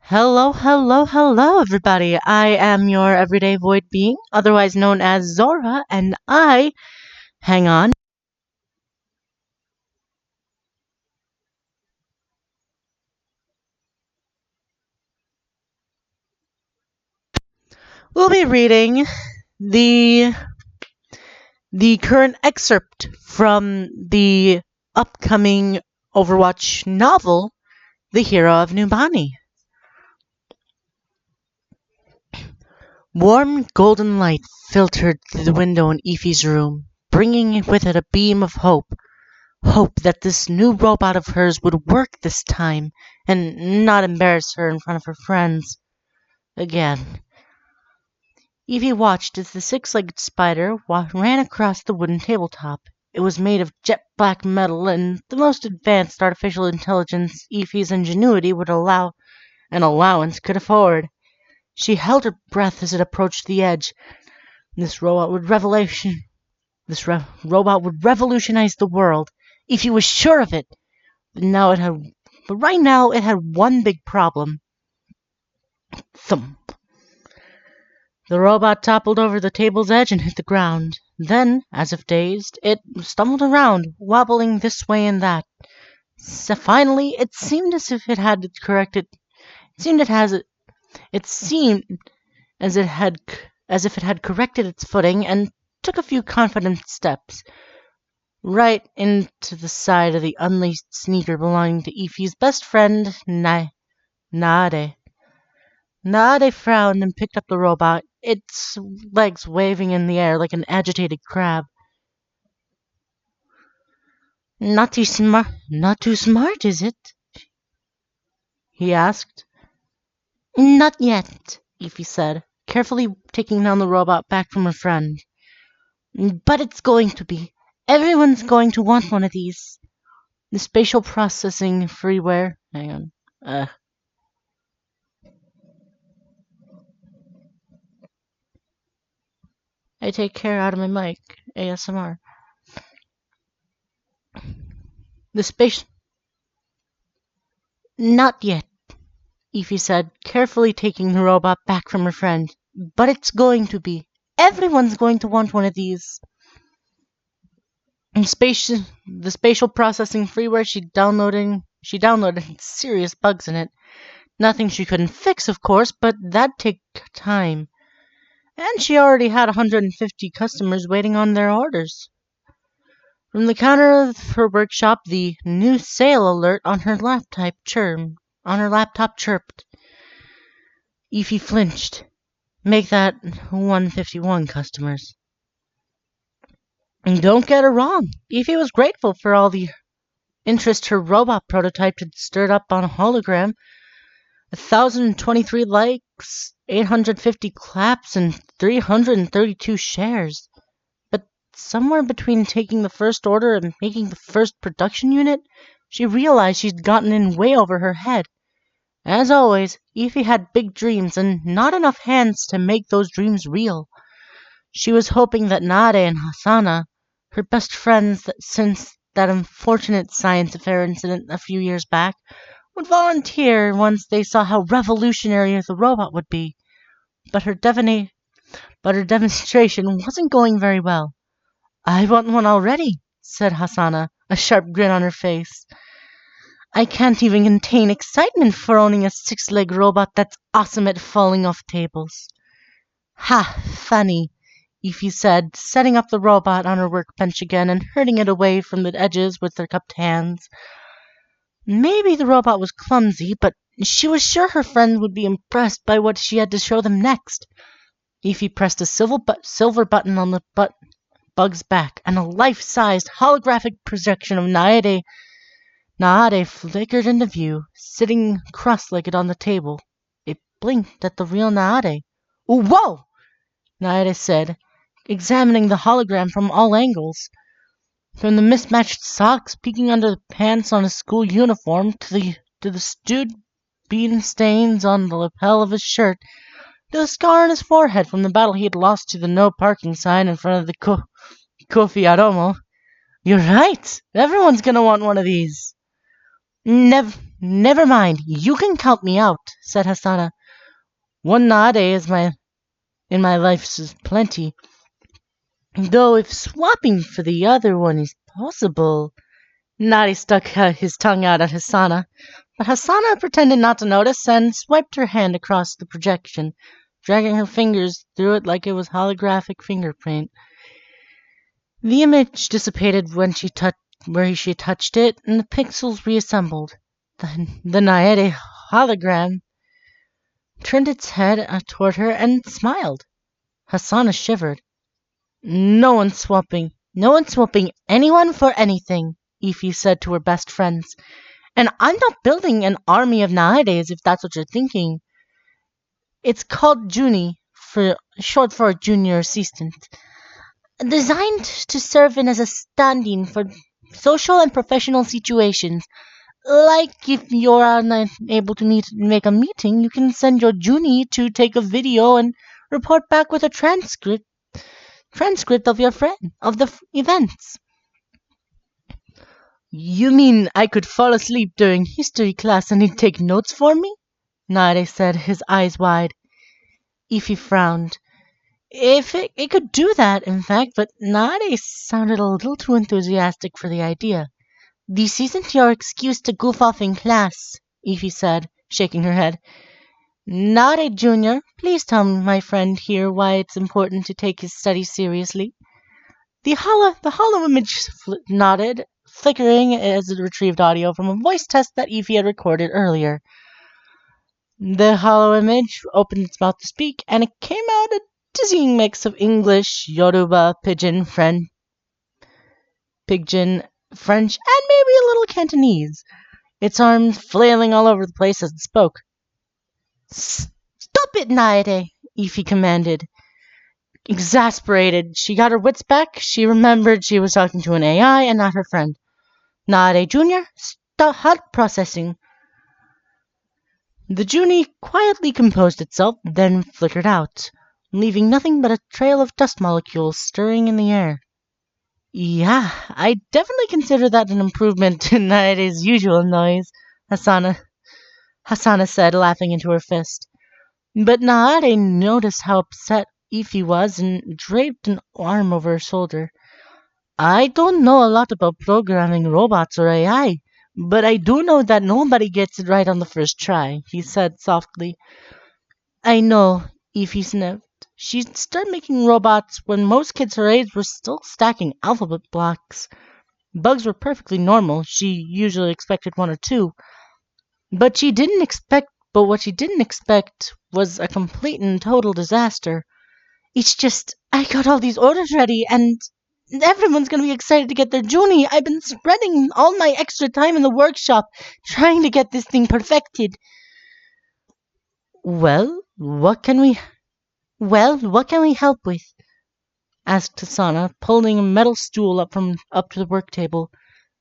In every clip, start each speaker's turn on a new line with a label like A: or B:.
A: Hello, hello, hello, everybody. I am your everyday void being, otherwise known as Zora, and hang on, we'll be reading the the current excerpt from the upcoming Overwatch novel, The Hero of Numbani. Warm golden light filtered through the window in Effie's room, bringing with it a beam of hope. Hope that this new robot of hers would work this time and not embarrass her in front of her friends again. Evie watched as the six-legged spider ran across the wooden tabletop. It was made of jet black metal and the most advanced artificial intelligence Evie's ingenuity would allow an allowance could afford. She held her breath as it approached the edge. This robot would robot would revolutionize the world. Evie was sure of it. But right now it had one big problem. Thump. The robot toppled over the table's edge and hit the ground. Then, as if dazed, it stumbled around, wobbling this way and that. Finally, it seemed as if it had corrected. It seemed it has. It seemed as if it had corrected its footing and took a few confident steps right into the side of the unlaced sneaker belonging to Effie's best friend, Nade. Nade frowned and picked up the robot, its legs waving in the air like an agitated crab. Not too smart, is it? He asked. Not yet, Effie said, carefully taking down the robot back from her friend. But it's going to be. Everyone's going to want one of these. The spatial processing freeware. Hang on. I take care out of my mic. ASMR. The space. Not yet, Effie said, carefully taking the robot back from her friend. But it's going to be. Everyone's going to want one of these. The spatial processing freeware she downloaded had serious bugs in it. Nothing she couldn't fix, of course, but that'd take time. And she already had 150 customers waiting on their orders. From the counter of her workshop, the new sale alert on her laptop chirped. Effie flinched. Make that 151 customers. And don't get her wrong, Effie was grateful for all the interest her robot prototype had stirred up on a hologram. 1,023 likes, 850 claps, and 332 shares. But somewhere between taking the first order and making the first production unit, she realized she'd gotten in way over her head. As always, Effie had big dreams and not enough hands to make those dreams real. She was hoping that Nade and Hasana, her best friends since that unfortunate science fair incident a few years back, would volunteer once they saw how revolutionary the robot would be. But her demonstration wasn't going very well. I want one already, said Hasana, a sharp grin on her face. I can't even contain excitement for owning a six-legged robot that's awesome at falling off tables. Ha, funny, Effie said, setting up the robot on her workbench again and herding it away from the edges with her cupped hands. Maybe the robot was clumsy, but she was sure her friends would be impressed by what she had to show them next. Effie pressed a silver button on the bug's back, and a life-sized holographic projection of Naade flickered into view, sitting cross-legged on the table. It blinked at the real Naade. Whoa! Naade said, examining the hologram from all angles. From the mismatched socks peeking under the pants on his school uniform to the stewed bean stains on the lapel of his shirt, to the scar on his forehead from the battle he had lost to the no parking sign in front of the Kofi Aromo. You're right. Everyone's gonna want one of these. Never mind, you can count me out, said Hasana. One Nade is in my life is plenty. Though if swapping for the other one is possible. Nadi stuck his tongue out at Hasana, but Hasana pretended not to notice and swiped her hand across the projection, dragging her fingers through it like it was holographic fingerprint. The image dissipated where she touched it, and the pixels reassembled. The Naede hologram turned its head toward her and smiled. Hasana shivered. No one's swapping. No one's swapping anyone for anything, Ify said to her best friends. And I'm not building an army of Naedes, if that's what you're thinking. It's called Juni, for short for junior assistant, designed to serve in as a stand-in for social and professional situations. Like if you're unable to make a meeting, you can send your Juni to take a video and report back with a transcript of your friend of the events. You mean I could fall asleep during history class and he'd take notes for me? Nare said, his eyes wide. Ify frowned. If it could do that, in fact, but Nare sounded a little too enthusiastic for the idea. This isn't your excuse to goof off in class, Ify said, shaking her head. Nare Jr., please tell my friend here why it's important to take his studies seriously. The hollow image nodded, flickering as it retrieved audio from a voice test that Ify had recorded earlier. The hollow image opened its mouth to speak, and it came out a dizzying mix of English, Yoruba, Pidgin, French, and maybe a little Cantonese, its arms flailing all over the place as it spoke. Stop it, Naide, Ify commanded. Exasperated, she got her wits back. She remembered she was talking to an AI and not her friend. Naide Jr., stop hot processing. The Junie quietly composed itself, then flickered out, leaving nothing but a trail of dust molecules stirring in the air. Yeah, I definitely consider that an improvement to Naide's usual noise, Hasana said, laughing into her fist. But Naade noticed how upset Ify was and draped an arm over her shoulder. I don't know a lot about programming robots or AI, but I do know that nobody gets it right on the first try, he said softly. I know, Ify sniffed. She'd started making robots when most kids her age were still stacking alphabet blocks. Bugs were perfectly normal. She usually expected one or two. But what she didn't expect was a complete and total disaster. It's just, I got all these orders ready and everyone's gonna be excited to get their Junie. I've been spreading all my extra time in the workshop trying to get this thing perfected. Well, what can we help with? Asked Hasana, pulling a metal stool up to the work table.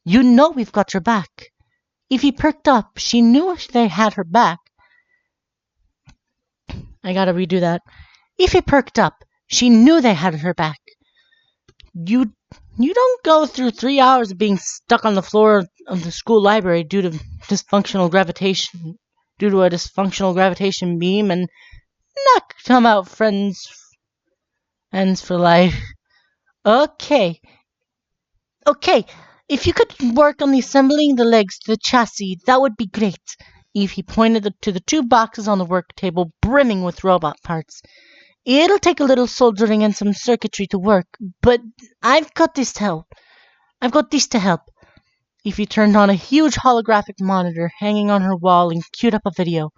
A: You know we've got your back. If he perked up, she knew they had her back. I gotta redo that. If he perked up, she knew they had her back. You don't go through 3 hours of being stuck on the floor of the school library due to a dysfunctional gravitation beam and not come out friends for life. Okay. If you could work on the assembling the legs to the chassis, that would be great. Evie pointed to the two boxes on the work table brimming with robot parts. It'll take a little soldering and some circuitry to work, but I've got this to help. Evie turned on a huge holographic monitor hanging on her wall and queued up a video.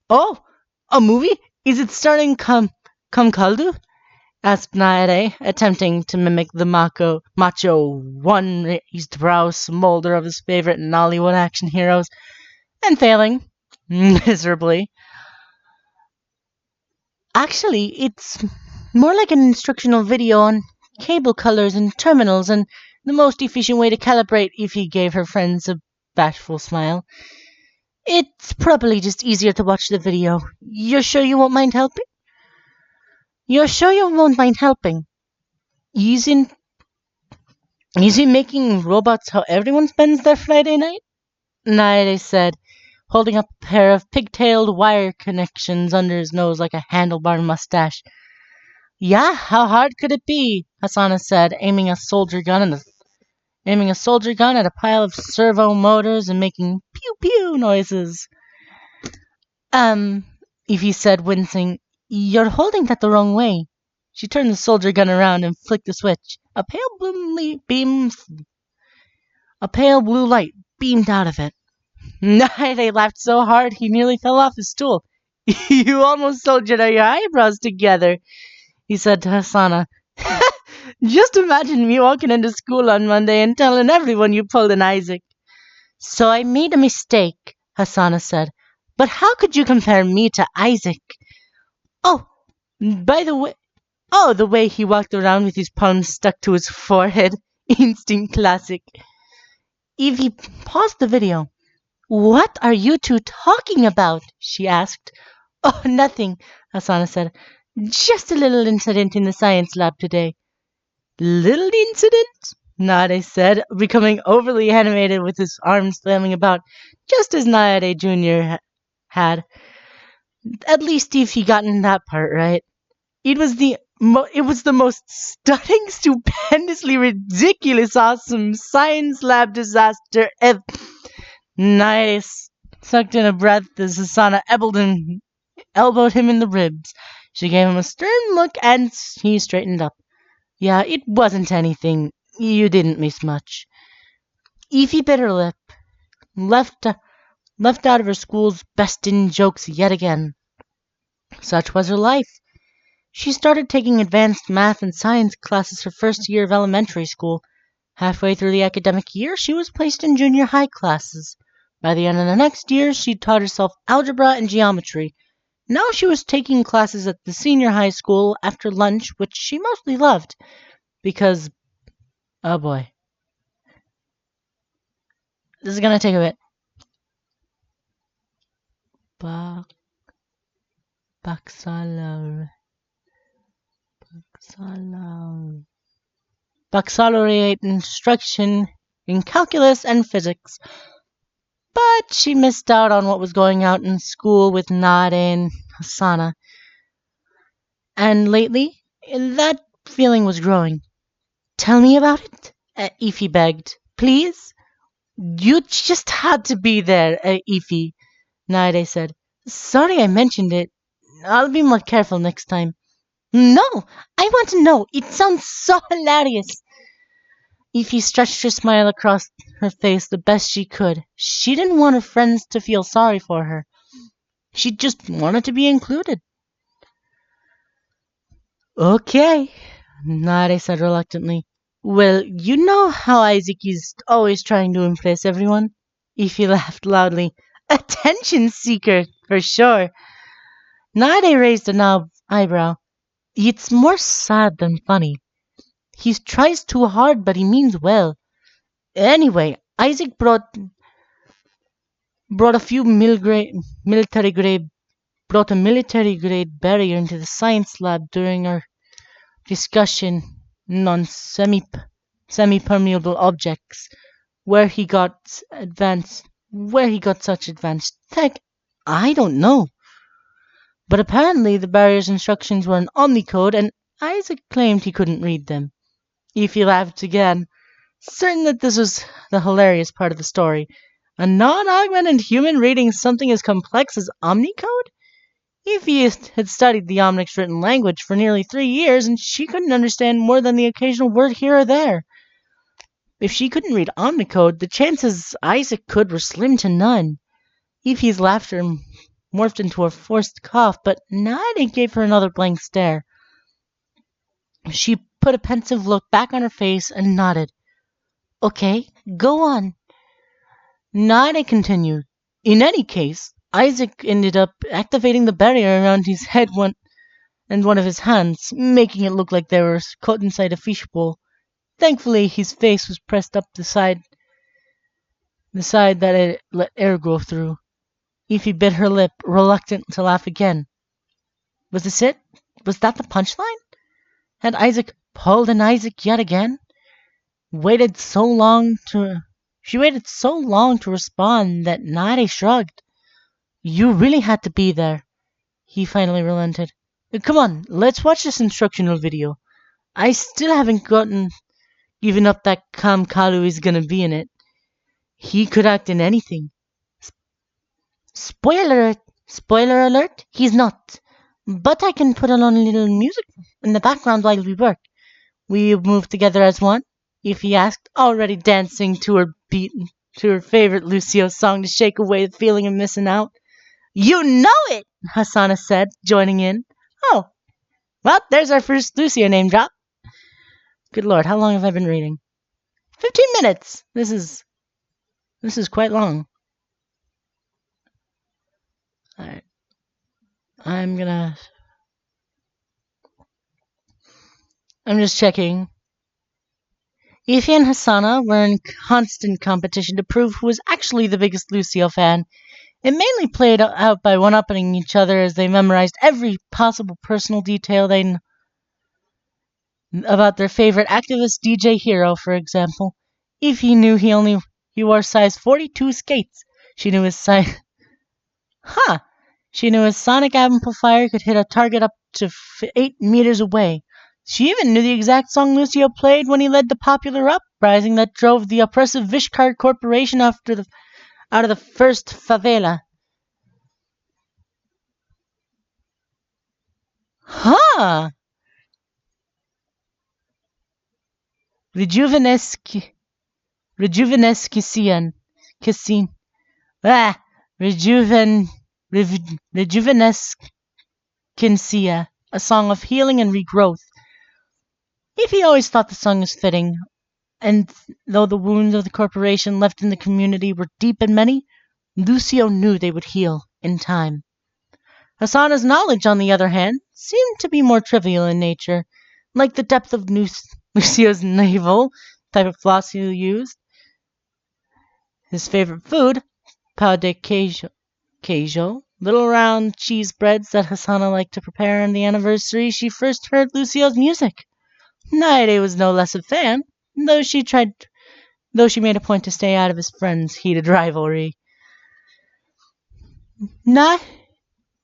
A: Oh, a movie? Is it starring come Kaldu? Asked Naere, attempting to mimic the macho, one-raised brow smolder of his favorite Nollywood action heroes, and failing miserably. Actually, it's more like an instructional video on cable colors and terminals and the most efficient way to calibrate, if he gave her friends a bashful smile. It's probably just easier to watch the video. You're sure you won't mind helping? Easy making robots how everyone spends their Friday night? Naide said, holding up a pair of pigtailed wire connections under his nose like a handlebar mustache. Yeah, how hard could it be? Hasana said, aiming a soldier gun at a pile of servo motors and making pew pew noises. Um, Evie said, wincing, you're holding that the wrong way. She turned the soldier gun around and flicked the switch. A pale blue light beamed out of it. Naide laughed so hard he nearly fell off his stool. You almost soldiered your eyebrows together, he said to Hasana. Just imagine me walking into school on Monday and telling everyone you pulled an Isaac. So I made a mistake, Hasana said. But how could you compare me to Isaac? Oh, by the way, the way he walked around with his palms stuck to his forehead. Instant classic. Evie paused the video. What are you two talking about? She asked. Oh, nothing, Hasana said. Just a little incident in the science lab today. Little incident? Nade said, becoming overly animated with his arms flailing about, just as Nade Jr. had. At least if he gotten that part right. It was the most stunning, stupendously ridiculous, awesome science lab disaster ever. Nice. Sucked in a breath as Hasana elbowed him in the ribs. She gave him a stern look and he straightened up. Yeah, it wasn't anything. You didn't miss much. Evie bit her lip, left left out of her school's best in jokes yet again. Such was her life. She started taking advanced math and science classes her first year of elementary school. Halfway through the academic year, she was placed in junior high classes. By the end of the next year, she taught herself algebra and geometry. Now she was taking classes at the senior high school after lunch, which she mostly loved, because, oh boy, this is gonna take a bit. Baccalaureate instruction in calculus and physics. But she missed out on what was going out in school with Nade and Hasana. And lately, that feeling was growing. Tell me about it, Ify begged. Please? You just had to be there, Ify, Nade said. Sorry I mentioned it. I'll be more careful next time. No, I want to know. It sounds so hilarious. Ify stretched her smile across her face the best she could. She didn't want her friends to feel sorry for her. She just wanted to be included. Okay, Nare said reluctantly. Well, you know how Isaac is always trying to impress everyone? Ify laughed loudly. Attention seeker, for sure. Nare raised a knob eyebrow. It's more sad than funny. He tries too hard, but he means well. Anyway, Isaac brought a few military grade brought a military grade barrier into the science lab during our discussion on semi permeable objects. Where he got such advanced tech, I don't know. But apparently the barrier's instructions were in Omnicode, and Isaac claimed he couldn't read them. Ify laughed again, certain that this was the hilarious part of the story. A non-augmented human reading something as complex as Omnicode? Ify had studied the Omnic's written language for nearly 3 years, and she couldn't understand more than the occasional word here or there. If she couldn't read Omnicode, the chances Isaac could were slim to none. Ify's laughter morphed into a forced cough, but Nade gave her another blank stare. She put a pensive look back on her face and nodded. Okay, go on. Nade continued. In any case, Isaac ended up activating the barrier around his head and one of his hands, making it look like they were caught inside a fishbowl. Thankfully, his face was pressed up the side that it let air go through. Ify bit her lip, reluctant to laugh again. Was this it? Was that the punchline? Had Isaac pulled an Isaac yet again? Waited so long to She waited so long to respond that Nare shrugged. You really had to be there. He finally relented. Come on, let's watch this instructional video. I still haven't given up that Kamkalu is gonna be in it. He could act in anything. Spoiler spoiler alert, he's not. But I can put on a little music in the background while we work. We move together as one? Ify asked, already dancing to her beat to her favorite Lucio song to shake away the feeling of missing out. You know it, Hasana said, joining in. Oh, well, there's our first Lucio name drop. Good lord, how long have I been reading? 15 minutes! This is quite long. Alright. I'm just checking. Ify and Hasana were in constant competition to prove who was actually the biggest Lucio fan. It mainly played out by one-upping each other as they memorized every possible personal detail about their favorite activist DJ hero, for example. Ify knew he wore size 42 skates. She knew his size. Huh! She knew his sonic amplifier could hit a target up to 8 meters away. She even knew the exact song Lucio played when he led the popular uprising that drove the oppressive Vishkar Corporation out of the first favela. Huh! Rejuvenesci, Rejuvenescisian, Cassin, ah, Rejuven, Rejuvenescencia, a song of healing and regrowth. If he always thought the song was fitting, and though the wounds of the corporation left in the community were deep and many, Lucio knew they would heal in time. Hasana's knowledge, on the other hand, seemed to be more trivial in nature, like the depth of Lucio's navel, type of floss he used. His favorite food, pão de queijo, little round cheese breads that Hasana liked to prepare on the anniversary she first heard Lucio's music. Naide was no less a fan, though she made a point to stay out of his friends' heated rivalry. Na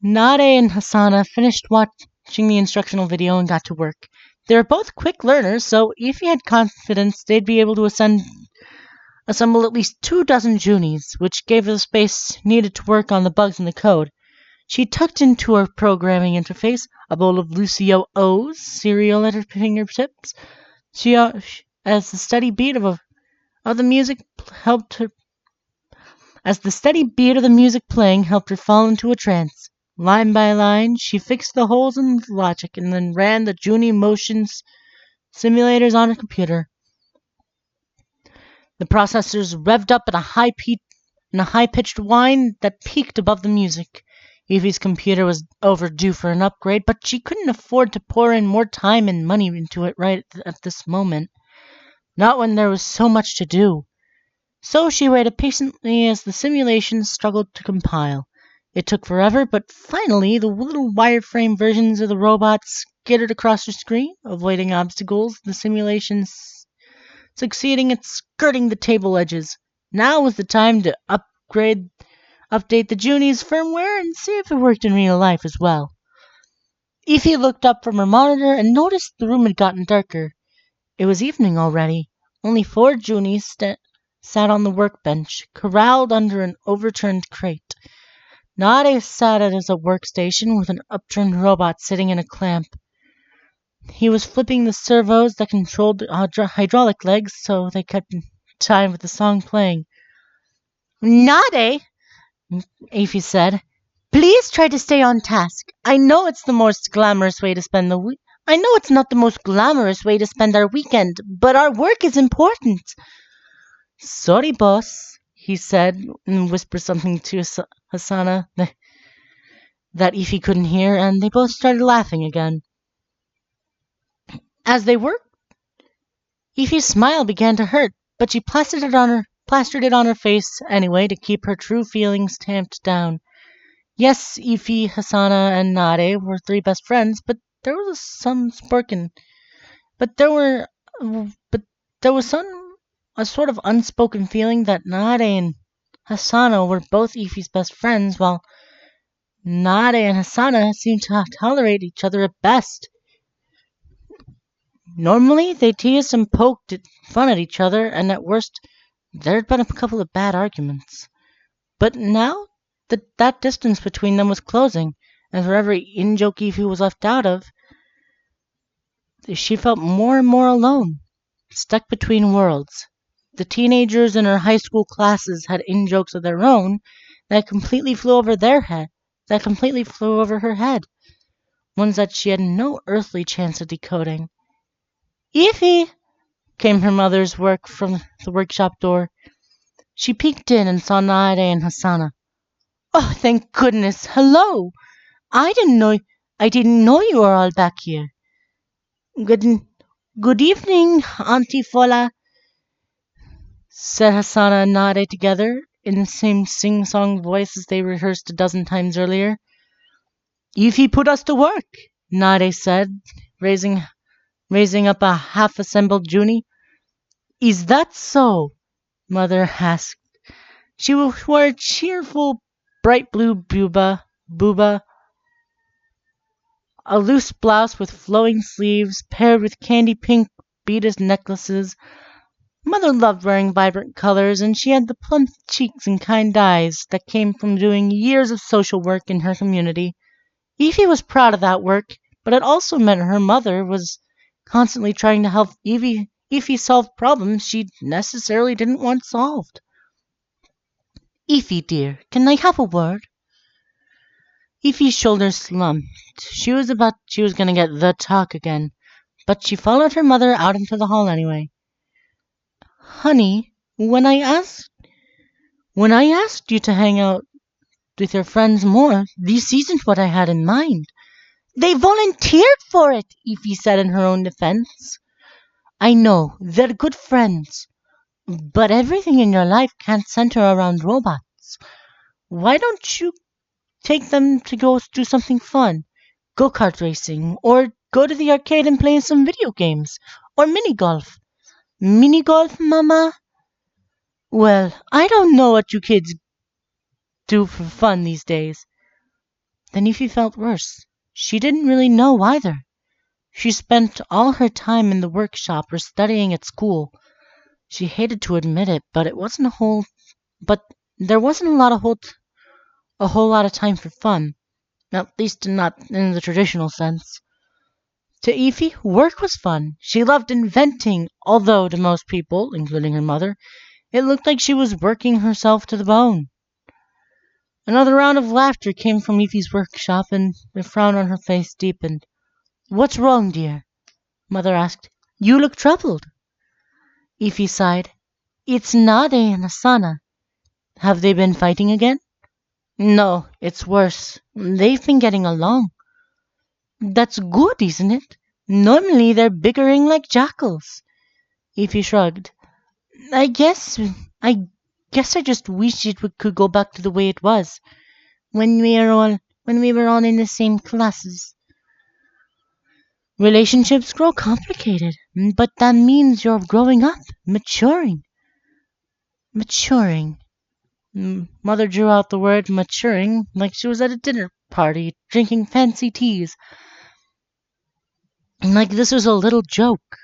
A: Nade and Hasana finished watching the instructional video and got to work. They were both quick learners, so if he had confidence they'd be able to assemble at least 24 Junies, which gave her the space needed to work on the bugs in the code. She tucked into her programming interface a bowl of Lucio O's cereal at her fingertips. As the steady beat of the music playing helped her fall into a trance. Line by line, she fixed the holes in the logic and then ran the Junie motions simulators on her computer. The processors revved up in a high-pitched whine that peaked above the music. Evie's computer was overdue for an upgrade, but she couldn't afford to pour in more time and money into it right at this moment. Not when there was so much to do. So she waited patiently as the simulation struggled to compile. It took forever, but finally the little wireframe versions of the robots skittered across her screen, avoiding obstacles, the simulations succeeding at skirting the table edges. Now was the time to update the Junie's firmware and see if it worked in real life as well. Ify looked up from her monitor and noticed the room had gotten darker. It was evening already. Only 4 Junies sat on the workbench, corralled under an overturned crate. Nade sat at his workstation with an upturned robot sitting in a clamp. He was flipping the servos that controlled the hydraulic legs so they kept time with the song playing. Nade, Ify said, please try to stay on task. I know it's not the most glamorous way to spend our weekend, but our work is important. Sorry, boss, he said, and whispered something to Hasana that Ify couldn't hear, and they both started laughing again. As they worked, Ify's smile began to hurt, but she plastered it on her face anyway to keep her true feelings tamped down. Yes, Ify, Hasana, and Nade were 3 best friends, but there was some a sort of unspoken feeling that Nade and Hasana were both Ife's best friends, while Nade and Hasana seemed to tolerate each other at best. Normally, they teased and poked fun at each other, and at worst, there had been a couple of bad arguments. But now that distance between them was closing, and for every in-joke Evie was left out of, she felt more and more alone, stuck between worlds. The teenagers in her high school classes had in-jokes of their own that completely flew over their head, that completely flew over her head, ones that she had no earthly chance of decoding. Evie! Came her mother's work from the workshop door. She peeked in and saw Naide and Hasana. Oh, thank goodness! Hello! I didn't know I didn't know you were all back here. Good good evening, Auntie Fola, said Hasana and Nade together in the same sing-song voice as they rehearsed a dozen times earlier. Ify put us to work, Nade said, raising up a half-assembled Junie. Is that so? Mother asked. She wore a cheerful bright blue booba, a loose blouse with flowing sleeves paired with candy pink beaded necklaces. Mother loved wearing vibrant colors, and she had the plump cheeks and kind eyes that came from doing years of social work in her community. Evie was proud of that work, but it also meant her mother was constantly trying to help Evie solve problems she necessarily didn't want solved. Evie, dear, can I have a word? Evie's shoulders slumped. She was gonna get the talk again, but she followed her mother out into the hall anyway. Honey, when I asked you to hang out with your friends more, this isn't what I had in mind. They volunteered for it, Evie said in her own defense. I know, they're good friends, but everything in your life can't center around robots. Why don't you take them to go do something fun? Go-kart racing, or go to the arcade and play some video games, or mini golf. Mini golf, Mama? Well, I don't know what you kids do for fun these days. Then Ify felt worse. She didn't really know either. She spent all her time in the workshop or studying at school. She hated to admit it, but there wasn't a whole lot of time for fun. At least not in the traditional sense. To Ify, work was fun. She loved inventing, although to most people, including her mother, it looked like she was working herself to the bone. Another round of laughter came from Ify's workshop, and the frown on her face deepened. What's wrong, dear? Mother asked. You look troubled. Ify sighed. It's Nade and Asana. Have they been fighting again? No, it's worse. They've been getting along. That's good, isn't it? Normally they're bickering like jackals. Ify shrugged. I guess I guess I just wish could go back to the way it was when we were all in the same classes. Relationships grow complicated, but that means you're growing up, maturing. Maturing. Mother drew out the word maturing like she was at a dinner party drinking fancy teas. Like this was a little joke,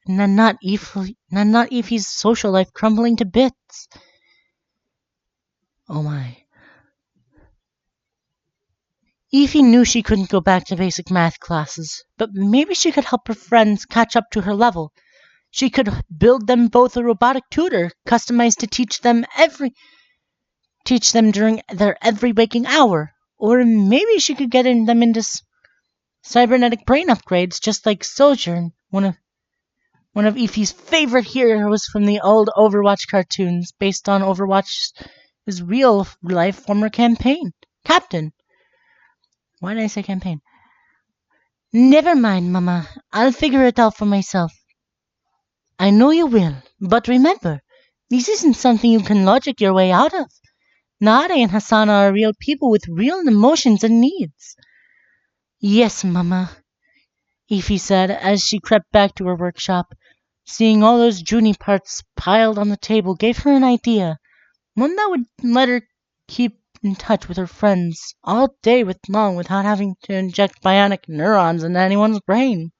A: and not Ify's social life crumbling to bits. Oh my. Ify knew she couldn't go back to basic math classes, but maybe she could help her friends catch up to her level. She could build them both a robotic tutor, customized to teach them during their every waking hour. Or maybe she could get them into cybernetic brain upgrades, just like Sojourn, one of Ify's favorite heroes from the old Overwatch cartoons, based on Overwatch's real life former captain. Why did I say campaign? Never mind, Mama. I'll figure it out for myself. I know you will, but remember, this isn't something you can logic your way out of. Nare and Hasana are real people with real emotions and needs. Yes, Mama, Ify said as she crept back to her workshop. Seeing all those Junie parts piled on the table gave her an idea, one that would let her keep in touch with her friends all day long without having to inject bionic neurons into anyone's brain.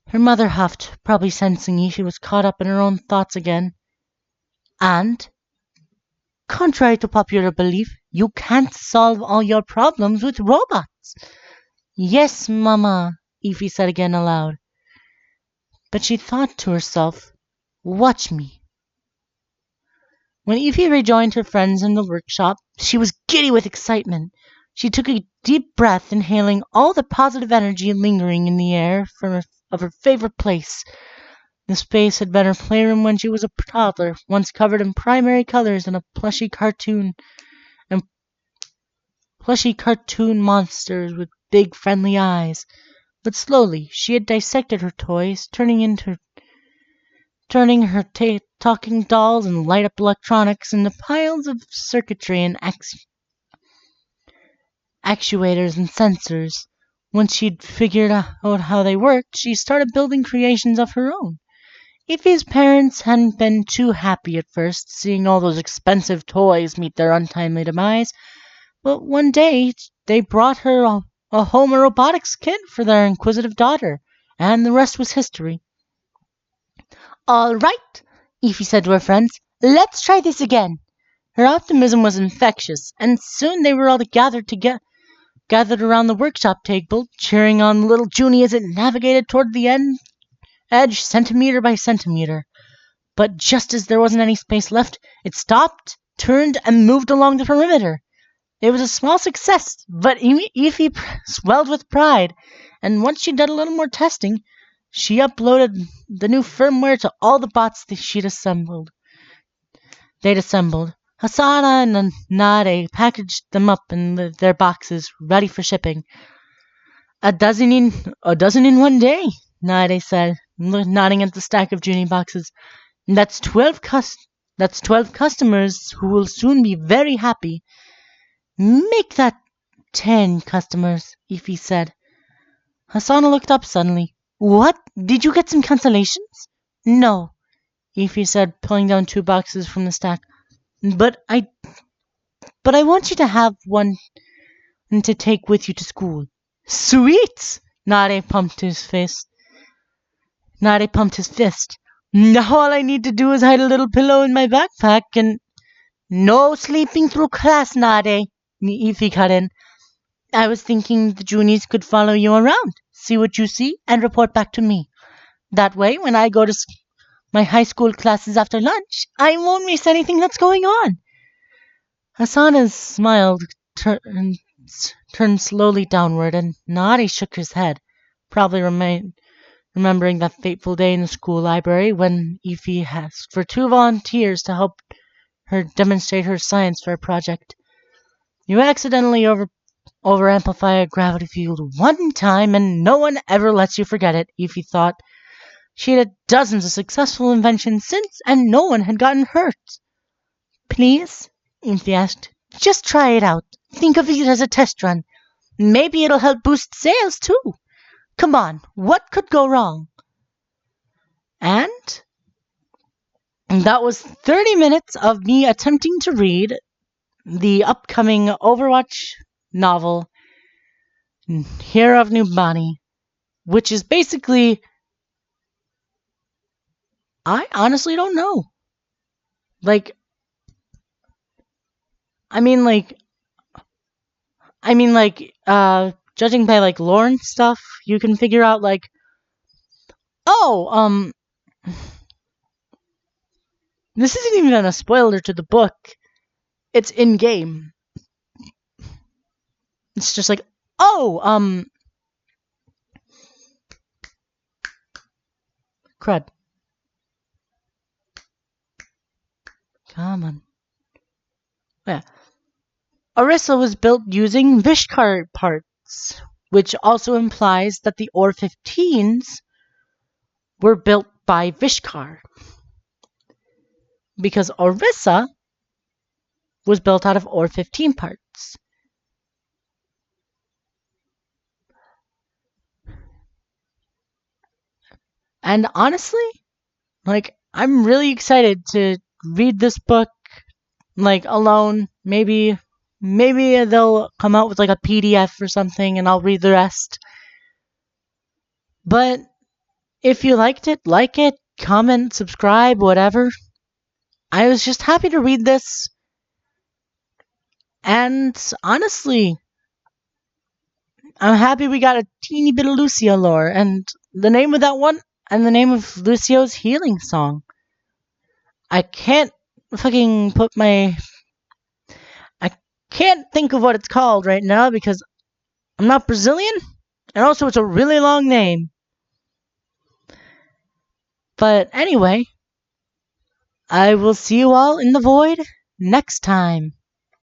A: Her mother huffed, probably sensing she was caught up in her own thoughts again. And, contrary to popular belief, you can't solve all your problems with robots. Yes, Mama, Evie said again aloud. But she thought to herself, watch me. When Evie rejoined her friends in the workshop, she was giddy with excitement. She took a deep breath, inhaling all the positive energy lingering in the air of her favorite place. The space had been her playroom when she was a toddler, once covered in primary colors and plushy cartoon monsters with big friendly eyes. But slowly she had dissected her toys, turning her talking dolls and light-up electronics into piles of circuitry and actuators and sensors. Once she'd figured out how they worked, she started building creations of her own. Ife's parents hadn't been too happy at first, seeing all those expensive toys meet their untimely demise, but one day they brought her home a robotics kit for their inquisitive daughter, and the rest was history. All right, Ify said to her friends, let's try this again. Her optimism was infectious, and soon they were all gathered around the workshop table, cheering on little Junie as it navigated toward the edge centimeter by centimeter. But just as there wasn't any space left, it stopped, turned, and moved along the perimeter. It was a small success, but Ify swelled with pride, and once she'd done a little more testing, she uploaded the new firmware to all the bots that they'd assembled. Hasana and Nade packaged them up in their boxes, ready for shipping. A dozen in one day, Nade said, nodding at the stack of Junie boxes. That's 12 customers who will soon be very happy. Make that 10 customers, Ify said. Hasana looked up suddenly. What? Did you get some cancellations? No, Ify said, pulling down 2 boxes from the stack. But I want you to have one to take with you to school. Sweet! Nade pumped his fist. Now all I need to do is hide a little pillow in my backpack and... No sleeping through class, Nade, Ify cut in. I was thinking the Junies could follow you around, see what you see, and report back to me. That way, when I go to my high school classes after lunch, I won't miss anything that's going on. Hasana's smile turned slowly downward, and Nadi shook his head, probably remembering that fateful day in the school library when Ify asked for 2 volunteers to help her demonstrate her science fair project. You accidentally over-amplify a gravity field one time and no one ever lets you forget it, Ify thought. She had dozens of successful inventions since, and no one had gotten hurt. Please? Ify asked. Just try it out. Think of it as a test run. Maybe it'll help boost sales, too. Come on, what could go wrong? And that was 30 minutes of me attempting to read the upcoming Overwatch novel, Hero of Numbani, which is basically... I honestly don't know. Like, judging by, lore and stuff, you can figure out, oh, this isn't even a spoiler to the book. It's in-game. It's just like, oh, crud. Come on. Yeah. Orisa was built using Vishkar parts, which also implies that the OR-15s were built by Vishkar. Because Orisa was built out of OR-15 parts. And honestly, like, I'm really excited to read this book, like, alone. Maybe they'll come out with like a PDF or something and I'll read the rest. But if you liked it, like it, comment, subscribe, whatever. I was just happy to read this. And honestly, I'm happy we got a teeny bit of Lucio lore and the name of that one and the name of Lucio's healing song. I can't fucking put my I can't think of what it's called right now because I'm not Brazilian and also it's a really long name. But anyway, I will see you all in the void next time.